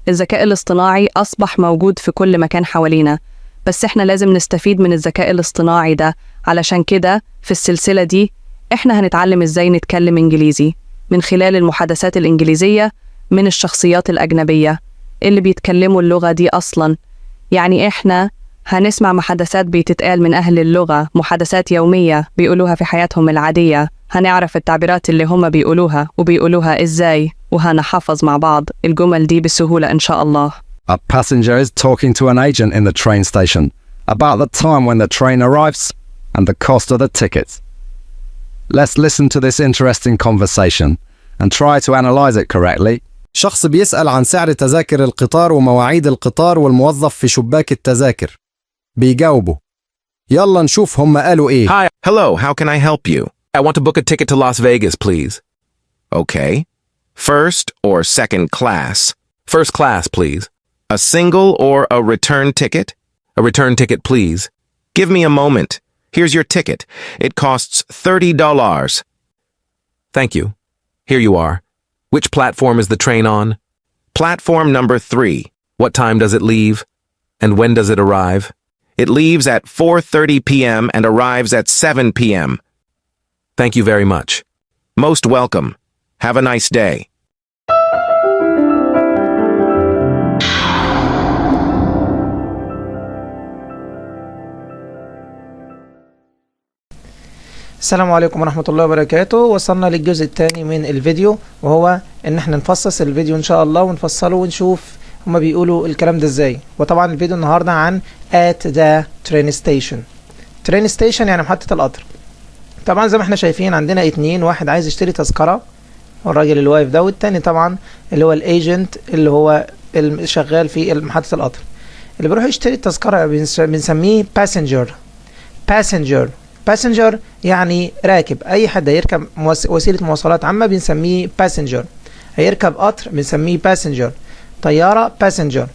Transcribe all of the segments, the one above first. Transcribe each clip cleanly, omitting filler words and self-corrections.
الذكاء الاصطناعي أصبح موجود في كل مكان حوالينا، بس إحنا لازم نستفيد من الذكاء الاصطناعي ده. علشان كده في السلسلة دي إحنا هنتعلم إزاي نتكلم إنجليزي من خلال المحادثات الإنجليزية من الشخصيات الأجنبية اللي بيتكلموا اللغة دي أصلاً. يعني إحنا هنسمع محادثات بتتقال من أهل اللغة، محادثات يومية بيقولوها في حياتهم العادية. هنعرف التعبيرات اللي هم بيقولوها وبيقولوها إزاي، وهنحفظ مع بعض الجمل دي بسهولة إن شاء الله. A passenger is talking to an agent in the train station about the time when the train arrives and the cost of the ticket. Let's listen to this interesting conversation and try to analyze it correctly. شخص بيسأل عن سعر تذاكر القطار ومواعيد القطار والموظف في شباك التذاكر بيجاوبه. يلا نشوف هم قالوا إيه. Hi, hello, how can I help you? I want to book a ticket to Las Vegas, please. Okay. First or second class? First class, please. A single or a return ticket? A return ticket, please. Give me a moment. Here's your ticket. It costs $30. Thank you. Here you are. Which platform is the train on? Platform number 3. What time does it leave? And when does it arrive? It leaves at 4:30 p.m. and arrives at 7 p.m. Thank you very much. Most welcome. Have a nice day. السلام عليكم ورحمة الله وبركاته. وصلنا للجزء الثاني من الفيديو، وهو ان احنا نفصص الفيديو ان شاء الله ونفصله ونشوف هما بيقولوا الكلام ده ازاي. وطبعا الفيديو النهاردة عن at the train station. train station يعني محطة القطر. طبعا زي ما احنا شايفين عندنا اتنين، واحد عايز يشتري تذكرة والراجل اللي واقف ده، والتاني طبعا اللي هو الايجنت اللي هو شغال في محطة القطر. اللي بيروح يشتري التذكرة بنسميه passenger يعني راكب. اي حد هيركب وسيلة مواصلات عامة بنسميه passenger. هيركب قطر بنسميه passenger، طيارة passenger،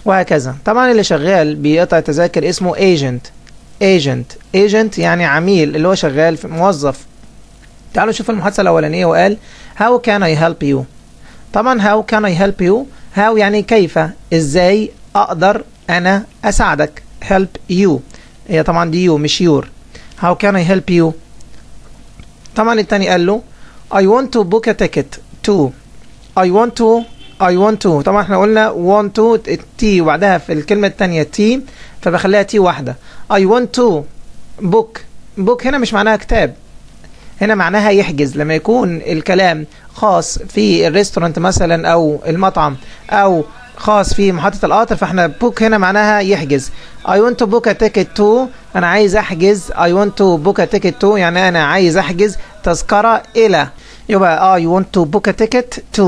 وهكذا. طبعا اللي شغال بيقطع تذاكر اسمه agent يعني عميل، اللي هو شغال في موظف. تعالوا نشوف المحادثة الأولانية. وقال how can I help you. طبعا how can I help you، how يعني كيف، ازاي اقدر انا اساعدك. help you هي طبعا دي يو مش يور. how can I help you. طبعا التاني قال له I want to book a ticket to. I want to طبعا احنا قلنا want to تي وبعدها في الكلمة التانية تي، فبخليها تي واحدة. I want to book هنا مش معناها كتاب، هنا معناها يحجز. لما يكون الكلام خاص في الريستورانت مثلا او المطعم او خاص في محطة القطر، فاحنا book هنا معناها يحجز. I want to book a ticket to انا عايز احجز. I want to book a ticket to يعني انا عايز احجز تذكرة الى. يبقى I want to book a ticket to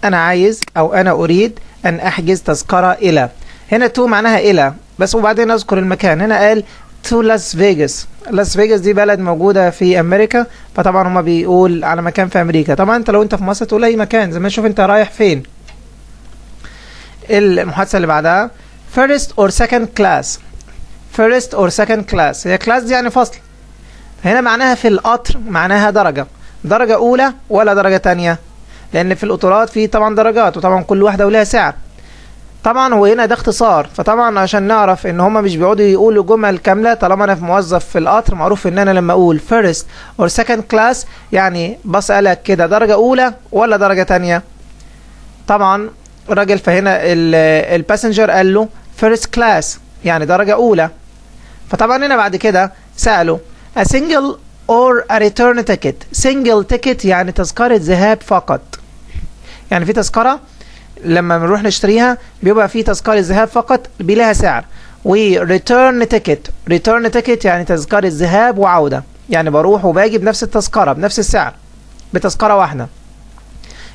انا عايز او انا اريد ان احجز تذكرة الى. هنا to معناها الى بس، وبعدين اذكر المكان. هنا قال to لاس فيجاس. لاس فيجاس دي بلد موجودة في امريكا، فطبعا هما بيقول على مكان في امريكا. طبعا انت لو انت في مصر تقول اي مكان، زي ما تشوف انت رايح فين. المحادثة اللي بعدها first or second class. هي class دي يعني فصل. هنا معناها في القطر معناها درجة أولى ولا درجة تانية، لأن في القطارات في طبعا درجات، وطبعا كل واحدة ولها سعر. طبعا هو هنا ده اختصار، فطبعا عشان نعرف ان هما مش بيقعدوا يقولوا جمل كاملة. طالما انا في موظف في القطر، معروف ان انا لما اقول first or second class يعني بسألك كده درجة أولى ولا درجة تانية. طبعا الراجل فهنا الباسنجر قال له first class يعني درجة أولى. فطبعا هنا بعد كده سأله a single or a return ticket. single ticket يعني تذكرة ذهاب فقط. يعني في تذكرة لما بنروح نشتريها بيبقى في تذكرة ذهاب فقط بلها سعر، و return ticket يعني تذكرة ذهاب وعودة، يعني بروح وباجي بنفس التذكرة بنفس السعر بتذكرة واحدة.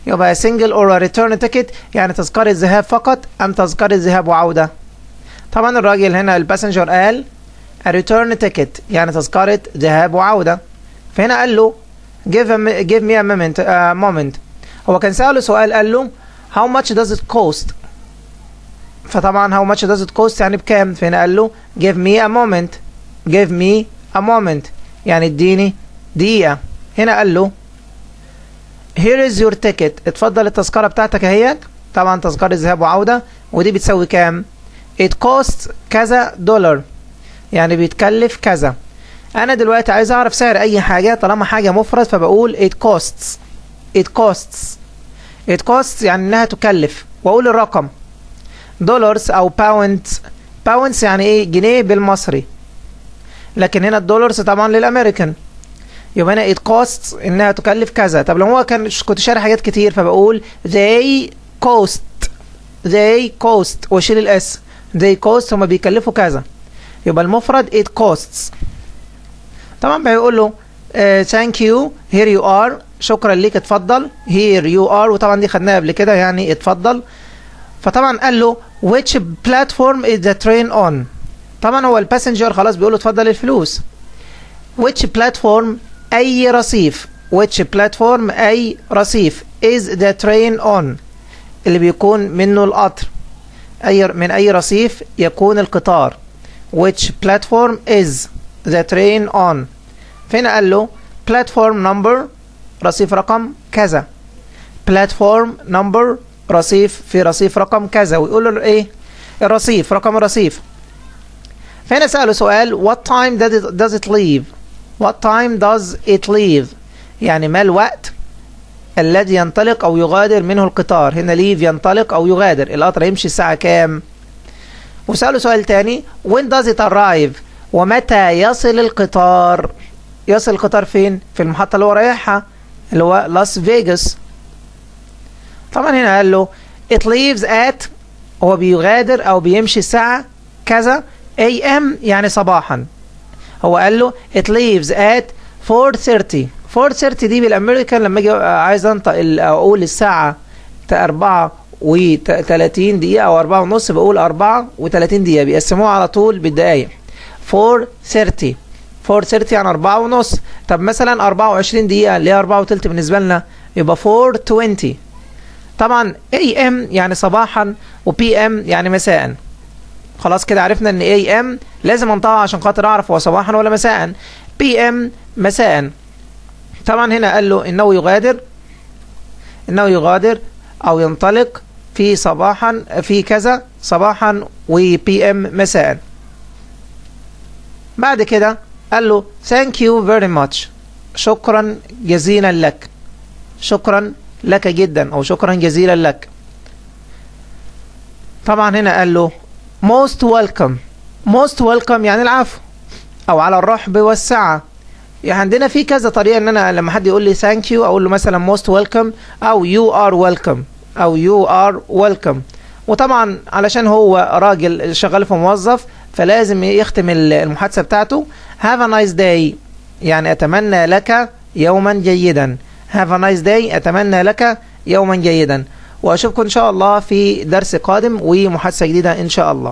يبقى single or a return ticket يعني تذكرة ذهاب فقط أم تذكرة ذهاب وعودة. طبعا الراجل هنا الباسنجر قال a return ticket يعني تذكرة ذهاب وعودة. فهنا قال له give me a moment. هو كان سأله سؤال قال له how much does it cost. فطبعا how much does it cost يعني بكام. فهنا قال له give me a moment يعني اديني دقيقة. هنا قال له here is your ticket. اتفضل التذكرة بتاعتك اهيت. طبعا تذكرة ذهاب وعودة، ودي بتساوي كام؟ it costs كذا دولار، يعني بيتكلف كذا. انا دلوقتي عايز اعرف سعر اي حاجة، طالما حاجة مفرد فبقول it costs. it costs يعني انها تكلف، واقول الرقم دولارز او باوندز يعني ايه؟ جنيه بالمصري، لكن هنا الدولارز طبعا للامريكان، يبقى هنا it costs انها تكلف كذا. طب لو هو كنت شاري حاجات كتير فبقول they cost واشيل الاس، they cost هما بيكلفوا كذا، يبقى المفرد it costs. طبعا بيقول له thank you here you are، شكرا ليك اتفضل، here you are، وطبعا دي خدناها قبل كده يعني اتفضل. فطبعا قال له which platform is the train on، طبعا هو الباسنجر خلاص بيقول له اتفضل الفلوس. which platform اي رصيف، which platform اي رصيف is the train on اللي بيكون منه القطر، من اي رصيف يكون القطار. which platform is the train on، فين قال له platform number رصيف رقم كذا، platform number رصيف في رصيف رقم كذا، ويقول له ايه الرصيف، رقم الرصيف. فهنا سأله سؤال what time does it leave، what time does it leave يعني ما الوقت الذي ينطلق او يغادر منه القطار. هنا leave ينطلق او يغادر، القطر يمشي الساعة كام. وسأله سؤال تاني when does it arrive ومتى يصل القطار. يصل القطار فين؟ في المحطة اللي هو رايحها اللي هو لاس فيغاس. طبعا هنا قال له it leaves at هو بيغادر او بيمشي الساعة كذا AM يعني صباحا. هو قال له it leaves at 4:30. 4:30 دي بالامريكان لما اجي عايز انطق اقول الساعة 4:30 دقيقة او 4:30 بقول 4:30 دقيقة، بيقسموها على طول بالدقايق. 4:30 يعني 4:30. طب مثلا 24 دقيقة اللي هي 4:30 بالنسبة لنا يبقى 4:20. طبعا AM يعني صباحا و PM يعني مساء. خلاص كده عرفنا ان AM لازم انطقها عشان خاطر اعرف هو صباحا ولا مساء. PM مساء. طبعا هنا قال له انه يغادر او ينطلق في صباحا في كذا صباحا و PM مساء. بعد كده قال له thank you very much شكرا جزيلا لك، شكرا لك جدا او شكرا جزيلا لك. طبعا هنا قال له most welcome يعني العفو او على الرحب والسعة. يعني عندنا في كذا طريقة ان انا لما حد يقول لي thank you اقول له مثلا most welcome او you are welcome. وطبعا علشان هو راجل شغال في موظف فلازم يختم المحادثة بتاعته have a nice day يعني اتمنى لك يوما جيدا. have a nice day اتمنى لك يوما جيدا. واشوفكم ان شاء الله في درس قادم ومحادثة جديدة ان شاء الله.